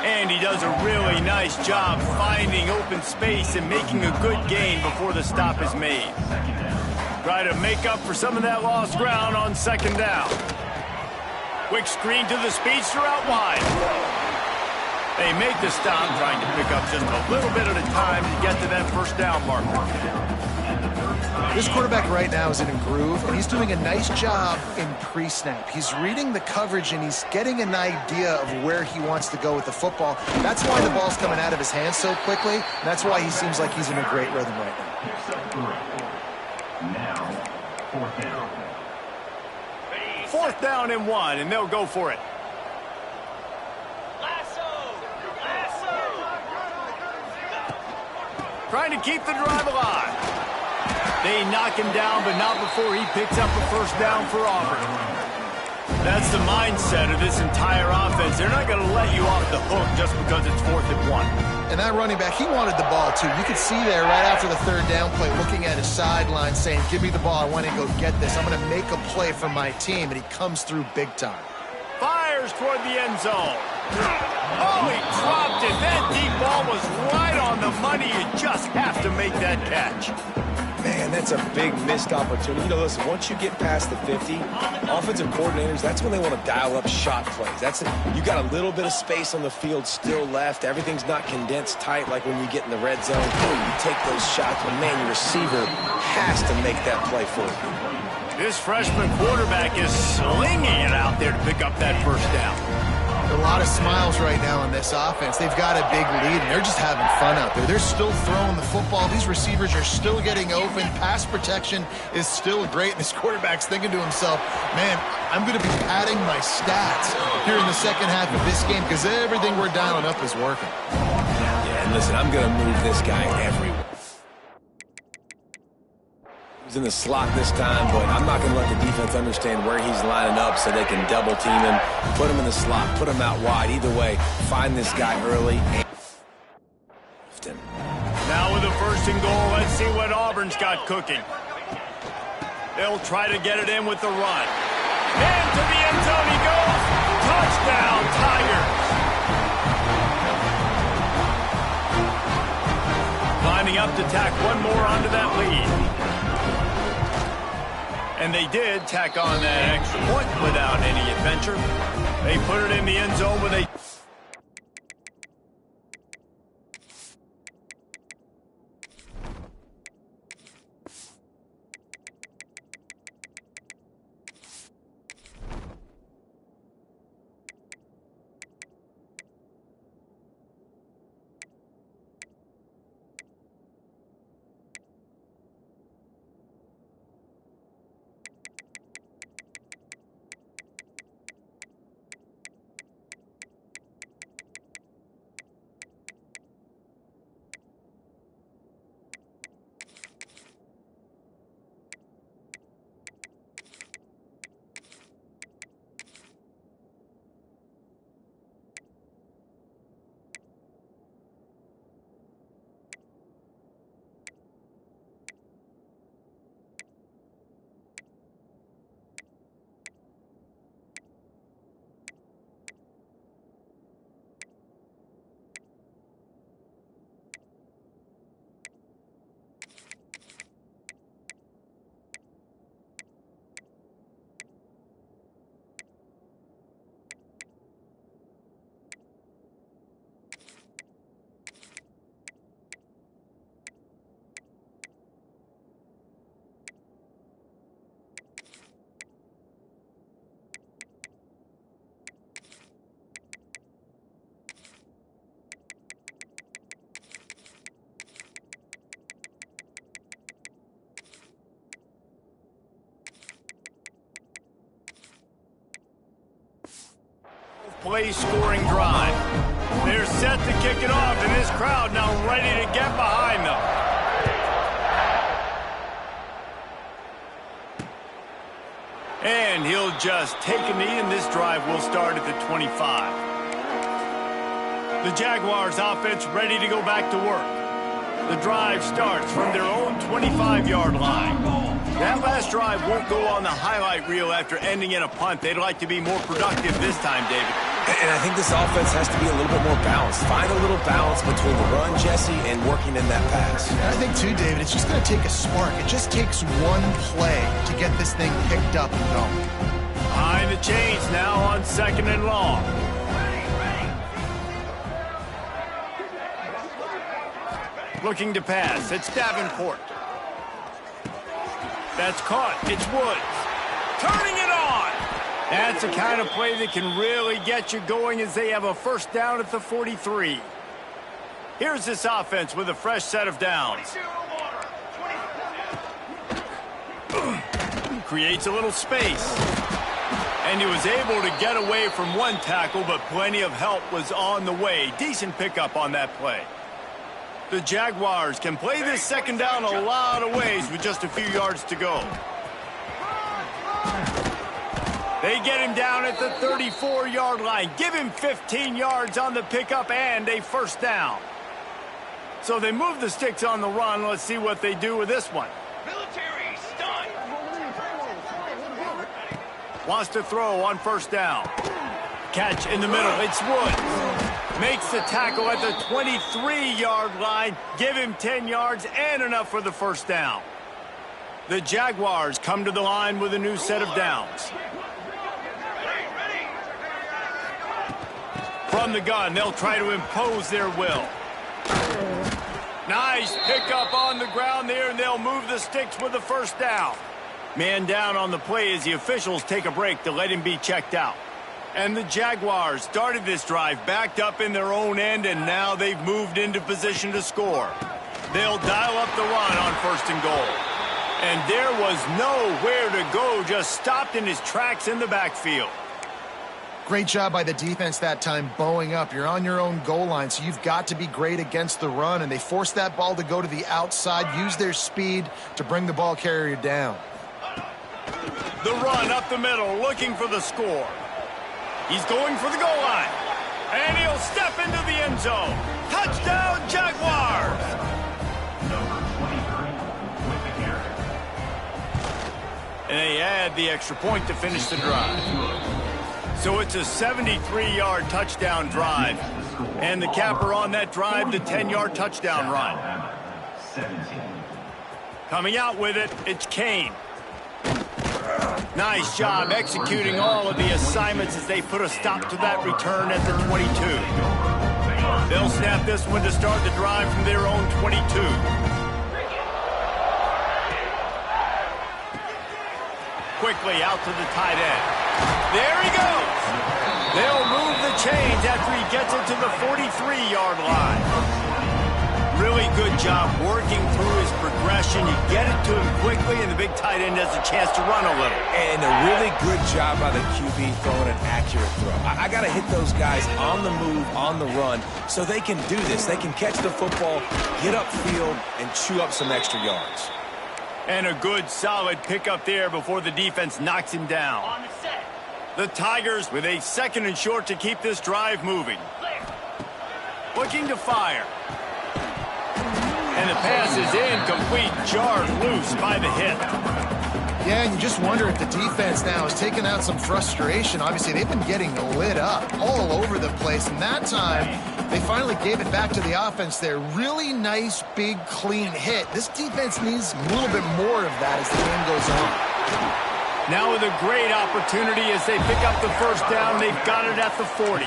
And he does a really nice job finding open space and making a good gain before the stop is made. Try to make up for some of that lost ground on 2nd down. Quick screen to the speedster out wide. They make the stop, trying to pick up just a little bit at a time to get to that 1st down marker. This quarterback right now is in a groove, and he's doing a nice job in pre-snap. He's reading the coverage, and he's getting an idea of where he wants to go with the football. That's why the ball's coming out of his hands so quickly, and that's why he seems like he's in a great rhythm right now. Now, 4th down. 4th down and 1, and they'll go for it. Trying to keep the drive alive. They knock him down, but not before he picks up a 1st down for Auburn. That's the mindset of this entire offense. They're not going to let you off the hook just because it's 4th and 1. And that running back, he wanted the ball, too. You could see there right after the 3rd down play, looking at his sideline, saying, give me the ball. I want to go get this. I'm going to make a play for my team. And he comes through big time. Fires toward the end zone. Oh, he dropped it. That deep ball was right on the money. You just have to make that catch. Man, that's a big missed opportunity. You know, listen, once you get past the 50, offensive coordinators, that's when they want to dial up shot plays. You got a little bit of space on the field still left. Everything's not condensed tight like when you get in the red zone. Boom, you take those shots, but man, your receiver has to make that play for you. This freshman quarterback is slinging it out there to pick up that first down. A lot of smiles right now on this offense. They've got a big lead, and they're just having fun out there. They're still throwing the football. These receivers are still getting open. Pass protection is still great, and this quarterback's thinking to himself, man, I'm going to be padding my stats here in the second half of this game because everything we're dialing up is working. Yeah, and listen, I'm going to move this guy everywhere. He's in the slot this time, but I'm not going to let the defense understand where he's lining up so they can double team him, put him in the slot, put him out wide. Either way, find this guy early. Now with a 1st and goal, let's see what Auburn's got cooking. They'll try to get it in with the run. Into the end zone he goes. Touchdown, Tigers. Lining up to tack one more onto that lead. And they did tack on that extra point without any adventure. They put it in the end zone with a... play scoring drive. They're set to kick it off, and this crowd now ready to get behind them. And he'll just take a knee, and this drive will start at the 25. The Jaguars offense ready to go back to work. The drive starts from their own 25-yard line. That last drive won't go on the highlight reel after ending in a punt. They'd like to be more productive this time, David. And I think this offense has to be a little bit more balanced. Find a little balance between the run, Jesse, and working in that pass. And I think, too, David, it's just going to take a spark. It just takes one play to get this thing picked up and going. Behind the chains now on 2nd and long. Looking to pass. It's Davenport. That's caught. It's Woods. Turning it on. That's the kind of play that can really get you going as they have a first down at the 43. Here's this offense with a fresh set of downs. Creates a little space. And he was able to get away from one tackle, but plenty of help was on the way. Decent pickup on that play. The Jaguars can play this second down a lot of ways with just a few yards to go. They get him down at the 34-yard line. Give him 15 yards on the pickup and a first down. So they move the sticks on the run. Let's see what they do with this one. Military stun. Wants to throw on first down. Catch in the middle. It's Woods. Makes the tackle at the 23-yard line. Give him 10 yards and enough for the first down. The Jaguars come to the line with a new set of downs. From the gun, they'll try to impose their will. Nice pickup on the ground there, and they'll move the sticks with the first down. Man down on the play as the officials take a break to let him be checked out. And the Jaguars started this drive backed up in their own end, and now they've moved into position to score. They'll dial up the run on 1st and goal. And there was nowhere to go, just stopped in his tracks in the backfield. Great job by the defense that time, bowing up. You're on your own goal line, so you've got to be great against the run, and they forced that ball to go to the outside, use their speed to bring the ball carrier down. The run up the middle, looking for the score. He's going for the goal line, and he'll step into the end zone. Touchdown, Jaguars! Number 23 with the carry. And they add the extra point to finish the drive. So it's a 73-yard touchdown drive. And the capper on that drive, the 10-yard touchdown run. Coming out with it, it's Kane. Nice job executing all of the assignments as they put a stop to that return at the 22. They'll snap this one to start the drive from their own 22. Quickly out to the tight end. There he goes. They'll move the chains after he gets it to the 43-yard line. Really good job working through his progression. You get it to him quickly, and the big tight end has a chance to run a little. And a really good job by the QB throwing an accurate throw. I got to hit those guys on the move, on the run, so they can do this. They can catch the football, get upfield, and chew up some extra yards. And a good, solid pickup there before the defense knocks him down. On the set. The Tigers with a 2nd and short to keep this drive moving. Looking to fire. And the pass is incomplete, jarred loose by the hit. Yeah, and you just wonder if the defense now has taken out some frustration. Obviously, they've been getting lit up all over the place, and that time they finally gave it back to the offense there. Really nice, big, clean hit. This defense needs a little bit more of that as the game goes on. Now with a great opportunity as they pick up the first down. They've got it at the 40.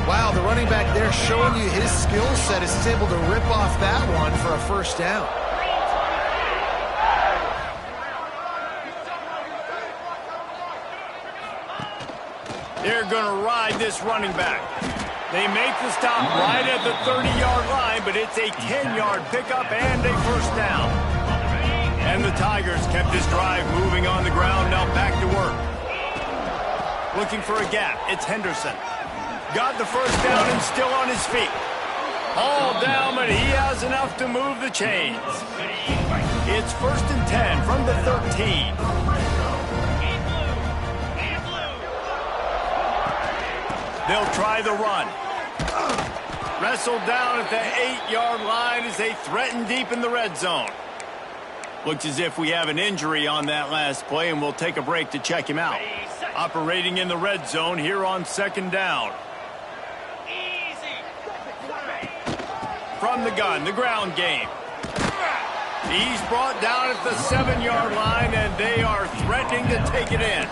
Wow, the running back there showing you his skill set is able to rip off that one for a first down. They're going to ride this running back. They make the stop right at the 30-yard line, but it's a 10-yard pickup and a first down. And the Tigers kept this drive moving on the ground, now back to work. Looking for a gap, it's Henderson. Got the first down and still on his feet. All down, but he has enough to move the chains. It's 1st and 10 from the 13. They'll try the run. Wrestled down at the 8-yard line as they threaten deep in the red zone. Looks as if we have an injury on that last play, and we'll take a break to check him out. Operating in the red zone here on 2nd down. From the gun, the ground game. He's brought down at the 7-yard line, and they are threatening to take it in.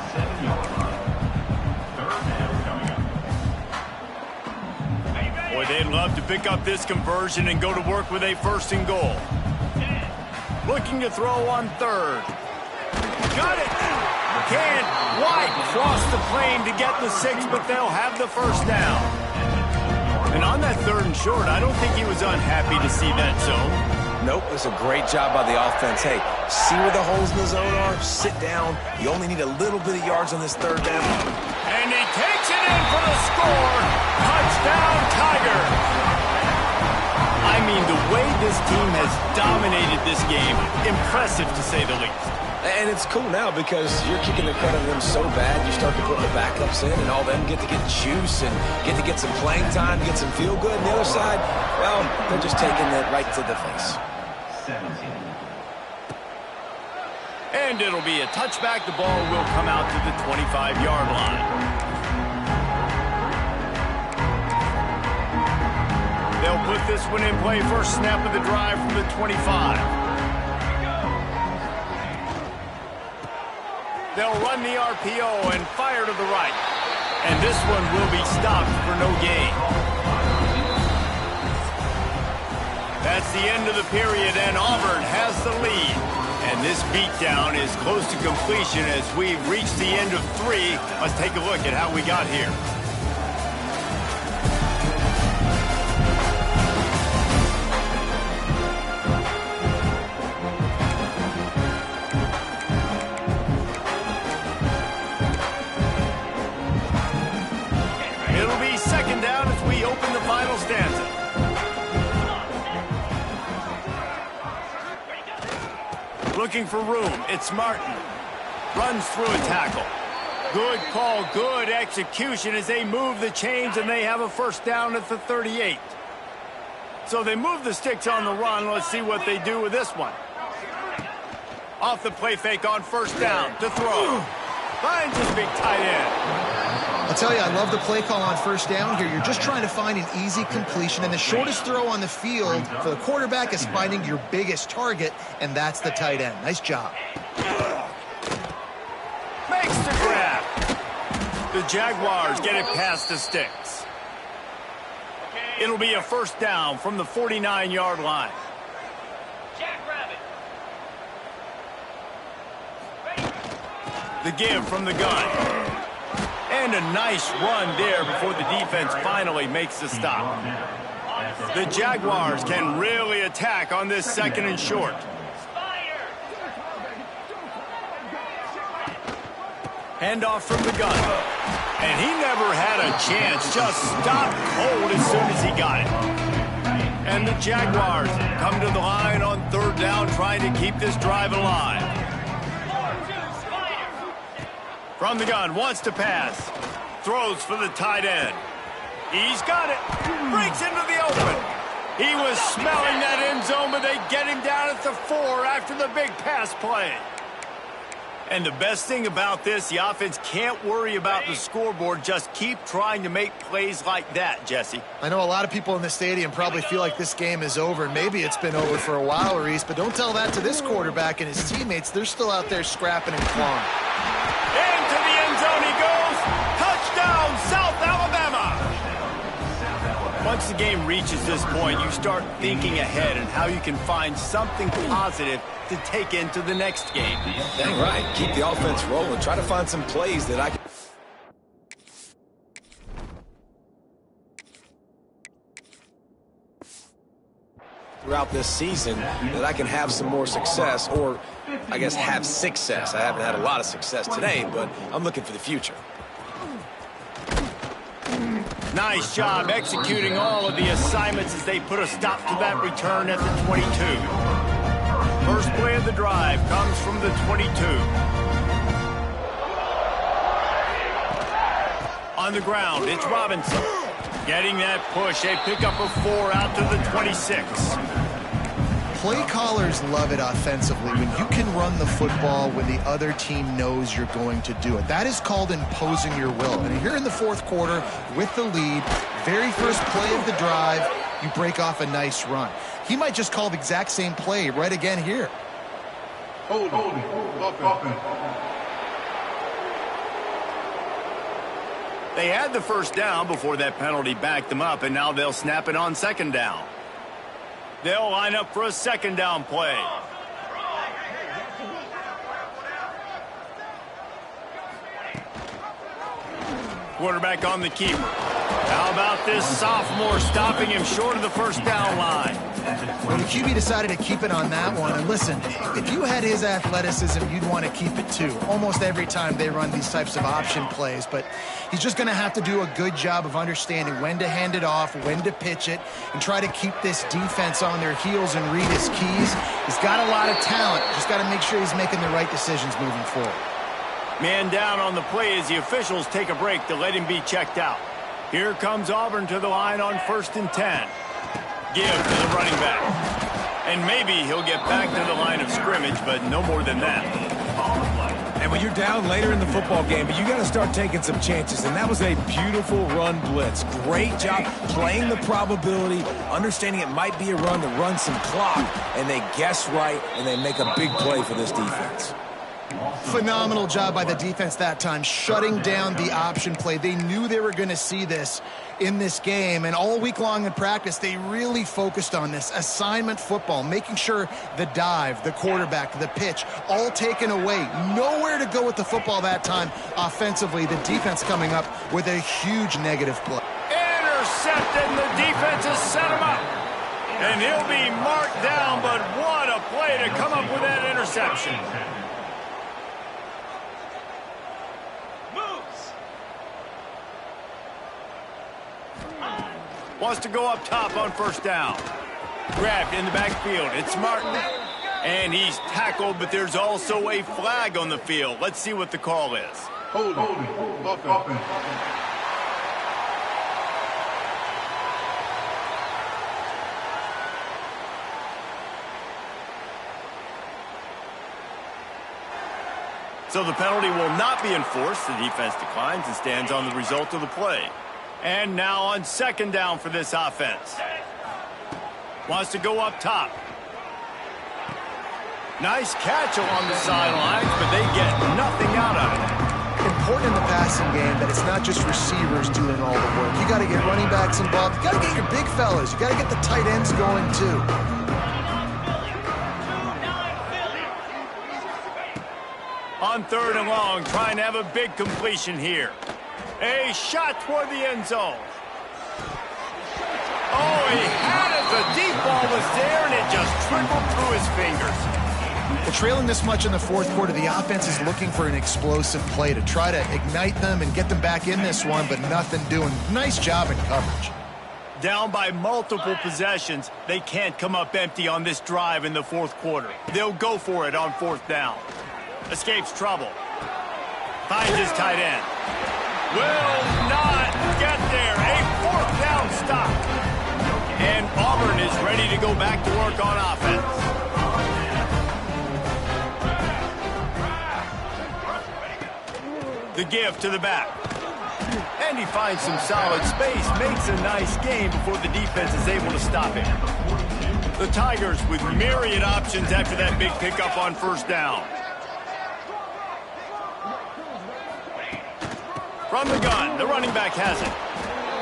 Boy, they'd love to pick up this conversion and go to work with a 1st and goal. Looking to throw on 3rd. Got it! Can't quite cross the plane to get the 6, but they'll have the first down. And on that 3rd and short, I don't think he was unhappy to see that zone. Nope, it's a great job by the offense. Hey, see where the holes in the zone are? Sit down. You only need a little bit of yards on this 3rd down. And he takes it in for the score. Touchdown, Tigers. I mean, the way this team has dominated this game, impressive to say the least. And it's cool now because you're kicking the crud out of them so bad, you start to put the backups in, and all them get to get juice and get to get some playing time, get some feel good. And the other side, well, they're just taking it right to the face. 17. And it'll be a touchback. The ball will come out to the 25-yard line. They'll put this one in play. First snap of the drive from the 25. They'll run the RPO and fire to the right. And this one will be stopped for no gain. That's the end of the period, and Auburn has the lead. And this beatdown is close to completion as we've reached the end of 3. Let's take a look at how we got here. It'll be second down as we open the final stanza. Looking for room. It's Martin. Runs through a tackle. Good call, good execution as they move the chains, and they have a first down at the 38. So they move the sticks on the run. Let's see what they do with this one. Off the play fake on first down to throw. Finds his big tight end. I'll tell you, I love the play call on first down here. You're just trying to find an easy completion, and the shortest throw on the field for the quarterback is finding your biggest target, and that's the tight end. Nice job. Makes the grab. The Jaguars get it past the sticks. It'll be a first down from the 49-yard line. The give from the gun. And a nice run there before the defense finally makes the stop. The Jaguars can really attack on this second and short. Handoff from the gun. And he never had a chance. Just stopped cold as soon as he got it. And the Jaguars come to the line on third down, trying to keep this drive alive. From the gun, wants to pass. Throws for the tight end. He's got it. Breaks into the open. He was smelling that end zone, but they get him down at the 4 after the big pass play. And the best thing about this, the offense can't worry about the scoreboard. Just keep trying to make plays like that, Jesse. I know a lot of people in the stadium probably feel like this game is over, and maybe it's been over for a while, Reese, but don't tell that to this quarterback and his teammates. They're still out there scrapping and clawing. Into the end zone he goes. Touchdown, South Alabama. Once the game reaches this point, you start thinking ahead and how you can find something positive to take into the next game. Dang right. Keep the offense rolling. Try to find some plays that I can... throughout this season that I can have some more success, or I guess have success. I haven't had a lot of success today, but I'm looking for the future. Nice job executing all of the assignments as they put a stop to that return at the 22. First play of the drive comes from the 22. On the ground, it's Robinson. Getting that push, a pickup of 4 out to the 26. Play callers love it offensively when you can run the football when the other team knows you're going to do it. That is called imposing your will. And here in the fourth quarter with the lead, very first play of the drive, you break off a nice run. He might just call the exact same play right again here. Hold offense. They had the first down before that penalty backed them up, and now they'll snap it on second down. They'll line up for a second down play. Quarterback on the keeper. How about this sophomore stopping him short of the first down line? Well, the QB decided to keep it on that one. And listen, if you had his athleticism, you'd want to keep it too. Almost every time they run these types of option plays. But he's just going to have to do a good job of understanding when to hand it off, when to pitch it, and try to keep this defense on their heels and read his keys. He's got a lot of talent. Just got to make sure he's making the right decisions moving forward. Man down on the play as the officials take a break to let him be checked out. Here comes Auburn to the line on 1st and 10. Give to the running back. And maybe he'll get back to the line of scrimmage, but no more than that. And when you're down later in the football game, you got to start taking some chances. And that was a beautiful run blitz. Great job playing the probability, understanding it might be a run to run some clock. And they guess right, and they make a big play for this defense. Phenomenal job by the defense that time, shutting down the option play. They knew they were going to see this in this game, and all week long in practice, they really focused on this assignment football, making sure the dive, the quarterback, the pitch, all taken away. Nowhere to go with the football that time offensively. The defense coming up with a huge negative play. Intercepted, and the defense has set him up. And he'll be marked down, but what a play to come up with that interception. Wants to go up top on first down. Grabbed in the backfield. It's Martin. And he's tackled, but there's also a flag on the field. Let's see what the call is. Holding. Offense. So the penalty will not be enforced. The defense declines and stands on the result of the play. And now on second down for this offense. Wants to go up top. Nice catch along the sidelines, but they get nothing out of it. Important in the passing game that it's not just receivers doing all the work. You got to get running backs involved. You got to get your big fellas. You got to get the tight ends going too. On third and long, trying to have a big completion here. A shot toward the end zone. Oh, he had it. The deep ball was there, and it just trickled through his fingers. Well, trailing this much in the fourth quarter, the offense is looking for an explosive play to try to ignite them and get them back in this one, but nothing doing. Nice job in coverage. Down by multiple possessions, they can't come up empty on this drive in the fourth quarter. They'll go for it on fourth down. Escapes trouble. Finds his tight end. Will not get there. A fourth down stop. And Auburn is ready to go back to work on offense. The give to the back. And he finds some solid space. Makes a nice game before the defense is able to stop him. The Tigers with myriad options after that big pickup on first down. From the gun, the running back has it.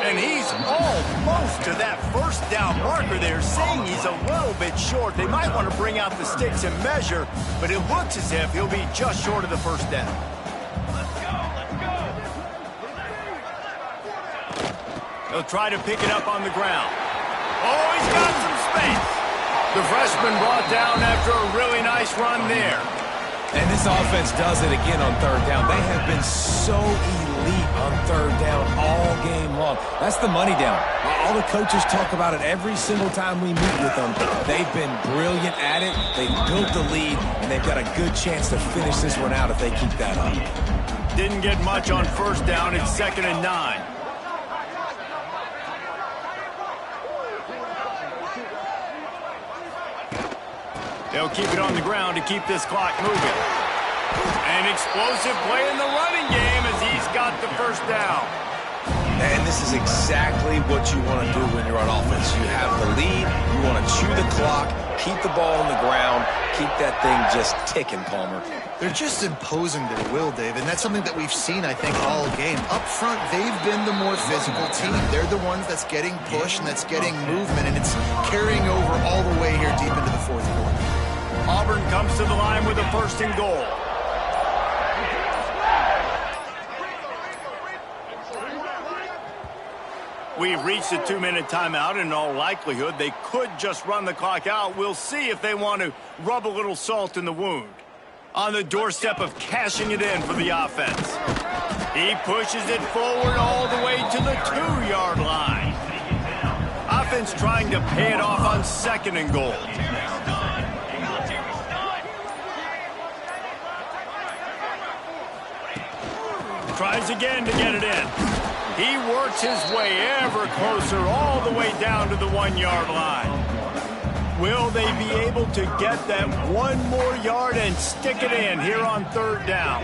And he's almost to that first down marker there, saying he's a little bit short. They might want to bring out the sticks and measure, but it looks as if he'll be just short of the first down. He'll try to pick it up on the ground. Oh, he's got some space. The freshman brought down after a really nice run there. And this offense does it again on third down. They have been so elite on third down all game long. That's the money down. All the coaches talk about it every single time we meet with them. They've been brilliant at it. They've built the lead, and they've got a good chance to finish this one out if they keep that up. Didn't get much on first down. It's 2nd and 9. They'll keep it on the ground to keep this clock moving. An explosive play in the running game as he's got the first down. And this is exactly what you want to do when you're on offense. You have the lead, you want to chew the clock, keep the ball on the ground, keep that thing just ticking, Palmer. They're just imposing their will, Dave, and that's something that we've seen, I think, all game. Up front, they've been the more physical team. They're the ones that's getting pushed and that's getting movement, and it's carrying over all the way here deep into the fourth quarter. Auburn comes to the line with a 1st and goal. We've reached a 2-minute timeout, and in all likelihood, they could just run the clock out. We'll see if they want to rub a little salt in the wound. On the doorstep of cashing it in for the offense. He pushes it forward all the way to the 2-yard line. Offense trying to pay it off on 2nd and goal. Tries again to get it in. He works his way ever closer all the way down to the 1-yard line. Will they be able to get that one more yard and stick it in here on third down?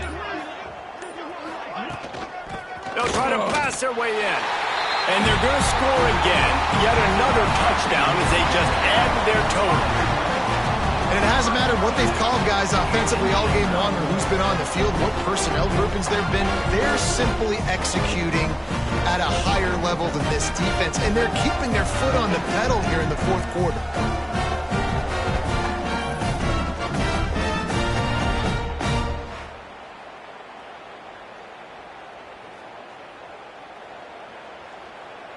They'll try to pass their way in. And they're going to score again. Yet another touchdown as they just add to their total. And it hasn't mattered what they've called guys offensively all game long or who's been on the field, what personnel groupings there have been. They're simply executing at a higher level than this defense, and they're keeping their foot on the pedal here in the fourth quarter.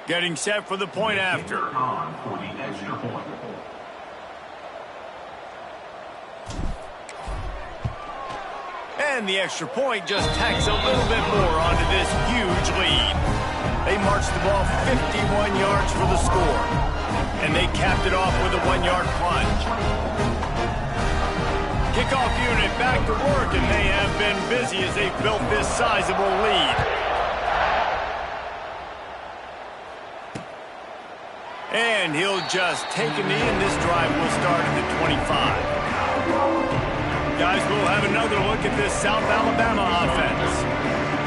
Getting set for the point after. On for the extra point. And the extra point just tacks a little bit more onto this huge lead. They marched the ball 51 yards for the score. And they capped it off with a 1-yard plunge. Kickoff unit back to work, and they have been busy as they've built this sizable lead. And he'll just take a knee, and this drive will start at the 25. Guys, we'll have another look at this South Alabama offense.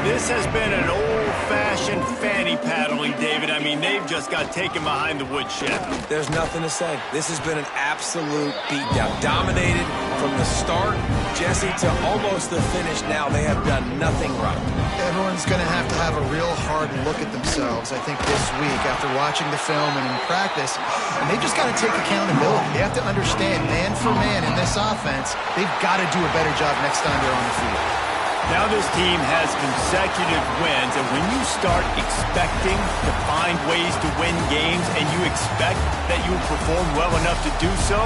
This has been an old-fashioned fanny paddling, David. I mean, they've just got taken behind the woodshed. There's nothing to say. This has been an absolute beatdown. Dominated from the start, Jesse, to almost the finish now. They have done nothing right. Everyone's going to have a real hard look at themselves, I think, this week after watching the film and in practice. And they've just got to take accountability. They have to understand, man for man in this offense, they've got to do a better job next time they're on the field. Now this team has consecutive wins, and when you start expecting to find ways to win games and you expect that you will perform well enough to do so,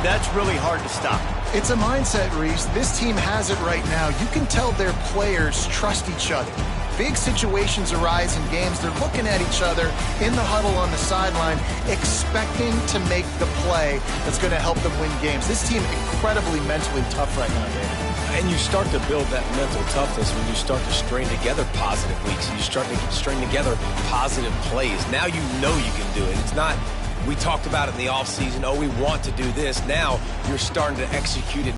that's really hard to stop. It's a mindset, Reese. This team has it right now. You can tell their players trust each other. Big situations arise in games. They're looking at each other in the huddle on the sideline, expecting to make the play that's going to help them win games. This team incredibly mentally tough right now, David. And you start to build that mental toughness when you start to string together positive weeks. And you start to string together positive plays. Now you know you can do it. It's not, we talked about it in the offseason, oh, we want to do this. Now you're starting to execute it.